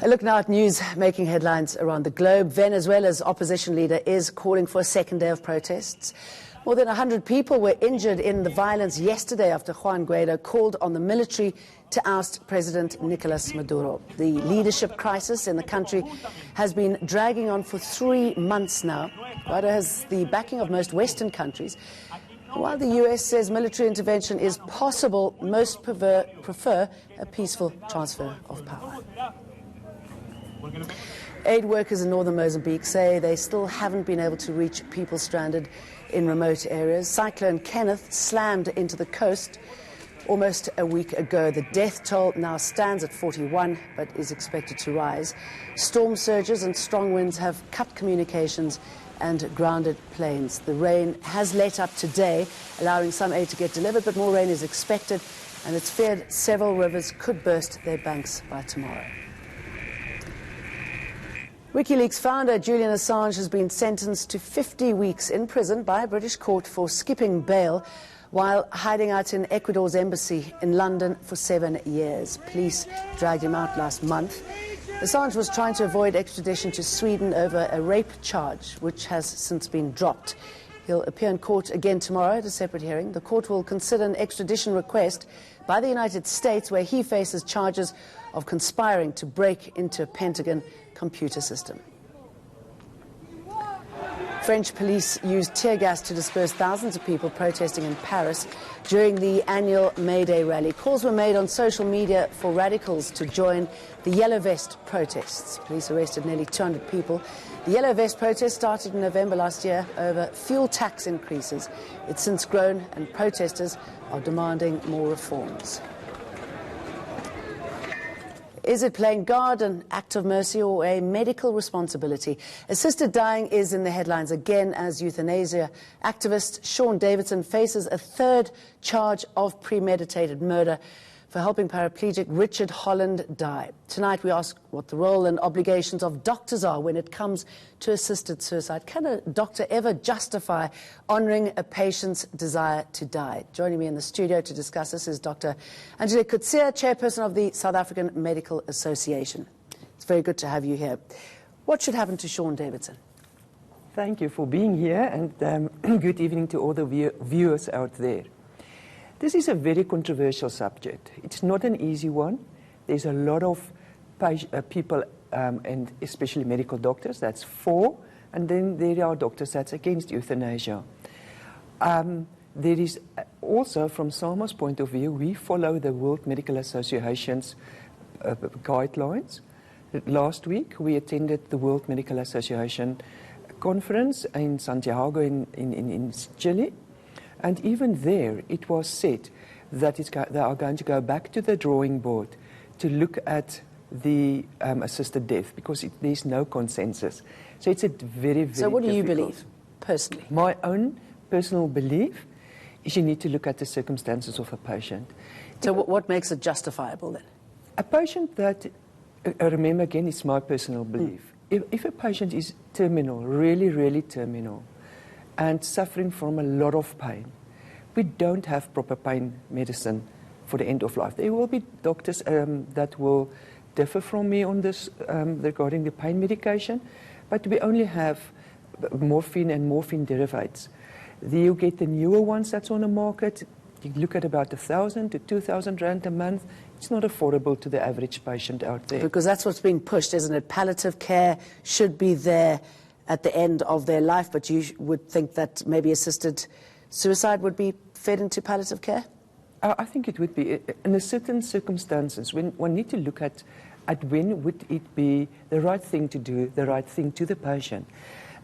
A look now at news making headlines around the globe. Venezuela's opposition leader is calling for a second day of protests. More than 100 people were injured in the violence yesterday after Juan Guaido called on the military to oust President Nicolas Maduro. The leadership crisis in the country has been dragging on for 3 months now. Guaido has the backing of most Western countries. While the US says military intervention is possible, most prefer a peaceful transfer of power. Aid workers in northern Mozambique say they still haven't been able to reach people stranded in remote areas. Cyclone Kenneth slammed into the coast almost a week ago. The death toll now stands at 41, but is expected to rise. Storm surges and strong winds have cut communications and grounded planes. The rain has let up today, allowing some aid to get delivered, but more rain is expected, and it's feared several rivers could burst their banks by tomorrow. WikiLeaks founder Julian Assange has been sentenced to 50 weeks in prison by a British court for skipping bail while hiding out in Ecuador's embassy in London for 7 years. Police dragged him out last month. Assange was trying to avoid extradition to Sweden over a rape charge, which has since been dropped. He'll appear in court again tomorrow at a separate hearing. The court will consider an extradition request by the United States, where he faces charges of conspiring to break into a Pentagon computer system. French police used tear gas to disperse thousands of people protesting in Paris during the annual May Day rally. Calls were made on social media for radicals to join the Yellow Vest protests. Police arrested nearly 200 people. The Yellow Vest protest started in November last year over fuel tax increases. It's since grown, and protesters are demanding more reforms. Is it playing God an act of mercy or a medical responsibility? Assisted dying is in the headlines again as euthanasia activist Sean Davison faces a third charge of premeditated murder for helping paraplegic Richard Holland die. Tonight we ask what the role and obligations of doctors are when it comes to assisted suicide. Can a doctor ever justify honouring a patient's desire to die? Joining me in the studio to discuss this is Dr. Angelique Coetzee, chairperson of the South African Medical Association. It's very good to have you here. What should happen to Sean Davison? Thank you for being here, and good evening to all the viewers out there. This is a very controversial subject. It's not an easy one. There's a lot of people, and especially medical doctors, that's for, and then there are doctors that's against euthanasia. There is also, from SAMA's point of view, we follow the World Medical Association's guidelines. Last week, we attended the World Medical Association conference in Santiago in Chile. And even there, it was said that they are going to go back to the drawing board to look at the assisted death because there's no consensus. So it's a very, very So what do you difficult. believe, personally? My own personal belief is you need to look at the circumstances of a patient. So what makes it justifiable then? A patient that, remember again, it's my personal belief. If a patient is terminal, really, really terminal, and suffering from a lot of pain, we don't have proper pain medicine for the end of life. There will be doctors that will differ from me on this regarding the pain medication, but we only have morphine and morphine derivatives. You get the newer ones that's on the market. You look at about 1,000 to 2,000 rand a month. It's not affordable to the average patient out there. Because that's what's being pushed, isn't it? Palliative care should be there at the end of their life, but you would think that maybe assisted suicide would be fed into palliative care? I think it would be. In certain circumstances, when one need to look at when would it be the right thing to do, the right thing to the patient.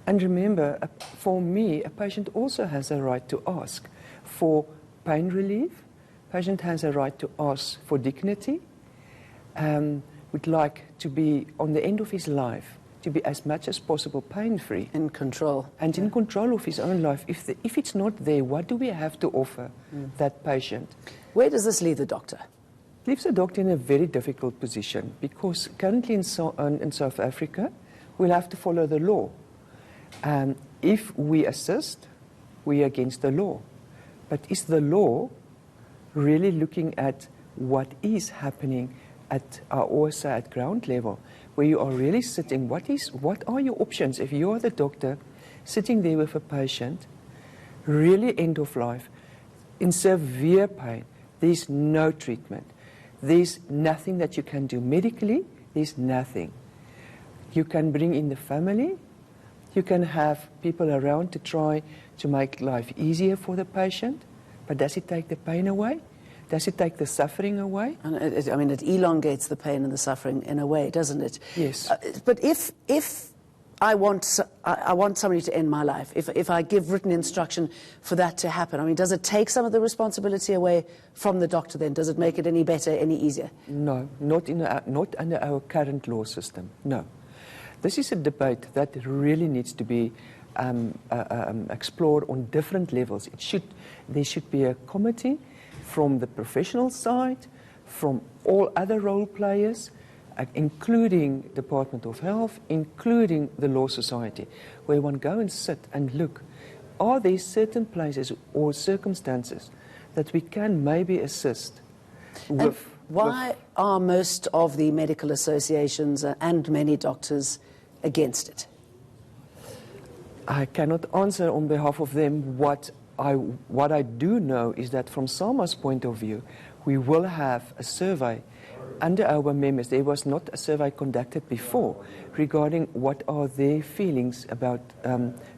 And remember, for me, a patient also has a right to ask for pain relief. Patient has a right to ask for dignity. Would like to be, on the end of his life, to be as much as possible pain-free. In control. And in control of his own life. If it's not there, what do we have to offer that patient? Where does this leave the doctor? Leaves the doctor in a very difficult position because currently in South Africa, we'll have to follow the law. If we assist, we are against the law. But is the law really looking at what is happening also at ground level, where you are really sitting, what are your options? If you are the doctor sitting there with a patient, really end of life, in severe pain, there's no treatment. There's nothing that you can do medically, there's nothing. You can bring in the family, you can have people around to try to make life easier for the patient, but does it take the pain away? Does it take the suffering away? And it elongates the pain and the suffering in a way, doesn't it? Yes. But if I want somebody to end my life, if I give written instruction for that to happen, I mean, does it take some of the responsibility away from the doctor then? Does it make it any better, any easier? No, not under our current law system, no. This is a debate that really needs to be explored on different levels. There should be a committee from the professional side, from all other role players, including Department of Health, including the Law Society, where one go and sit and look, are there certain places or circumstances that we can maybe assist with? Why are most of the medical associations and many doctors against it? I cannot answer on behalf of them. What I do know is that from SAMA's point of view, we will have a survey under our members. There was not a survey conducted before regarding what are their feelings about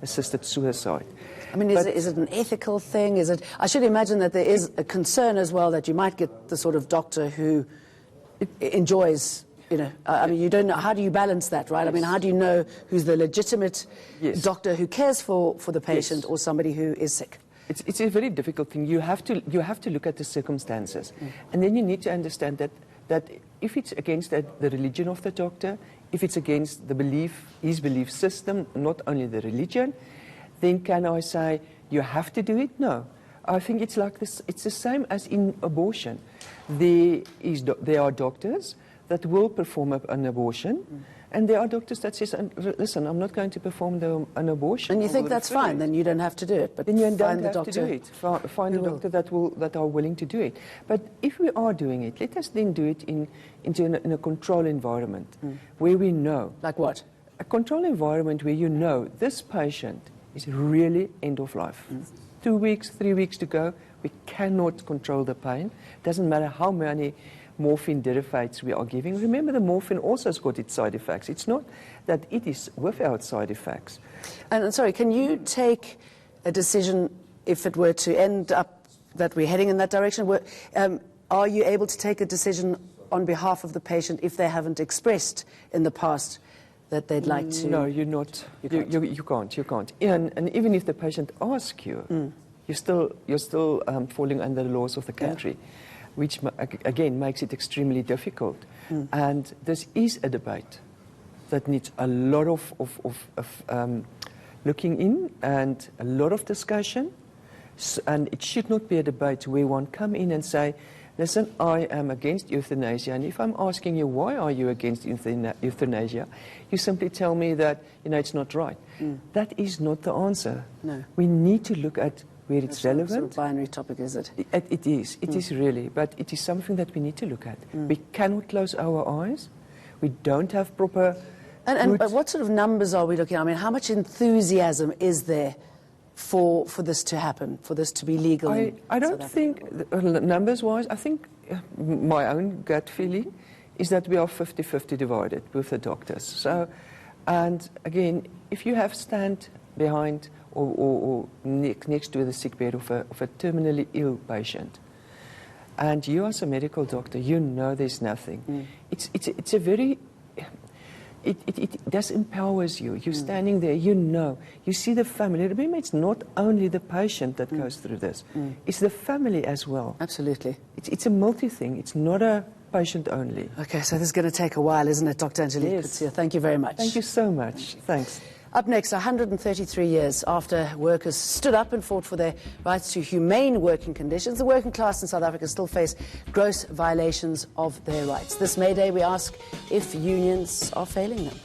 assisted suicide. I mean, is it an ethical thing? I should imagine that there is a concern as well that you might get the sort of doctor who enjoys, I mean, you don't know, how do you balance that, right? Yes. I mean, how do you know who's the legitimate doctor who cares for the patient or somebody who is sick? It's a very difficult thing. You have to look at the circumstances. And then you need to understand that if it's against the religion of the doctor, if it's against his belief system, not only the religion, then can I say you have to do it? No. I think it's like this. It's the same as in abortion. There are doctors that will perform an abortion, and there are doctors that says, listen, I'm not going to perform an abortion. And you think that's fine, then you don't have to do it. But then you don't have to do it. Find a doctor that are willing to do it. But if we are doing it, let us then do it in a control environment where we know. Like what? A control environment where you know this patient is really end of life. 2 weeks, 3 weeks to go. We cannot control the pain. Doesn't matter how many morphine derivatives we are giving. Remember, the morphine also has got its side effects. It's not that it is without side effects. And sorry, can you take a decision if it were to end up that we're heading in that direction? Are you able to take a decision on behalf of the patient if they haven't expressed in the past that they'd like to? No, you're not. You can't. And even if the patient asks you, you're still falling under the laws of the country. Yeah. Which, again, makes it extremely difficult. And this is a debate that needs a lot of looking in and a lot of discussion. And it should not be a debate where one come in and say, listen, I am against euthanasia. And if I'm asking you, why are you against euthanasia? You simply tell me that, it's not right. That is not the answer. No. We need to look at where it's relevant. Sort of binary topic, is it? It is. It is really. But it is something that we need to look at. We cannot close our eyes. We don't have proper... And what sort of numbers are we looking at? I mean, how much enthusiasm is there for this to happen, for this to be legal? I don't think, numbers-wise, I think my own gut feeling is that we are 50-50 divided with the doctors. So, and again, if you have stand behind or next to the sickbed of a terminally ill patient, and you as a medical doctor, you know there's nothing. It's a very... It does empowers you. You're standing there, you see the family. Remember, it's not only the patient that goes through this. It's the family as well. Absolutely. It's a multi-thing. It's not a patient only. Okay, so this is going to take a while, isn't it, Dr. Angelique? Yes. Thank you very much. Thank you so much. Thanks. Up next, 133 years after workers stood up and fought for their rights to humane working conditions, the working class in South Africa still face gross violations of their rights. This May Day, we ask if unions are failing them.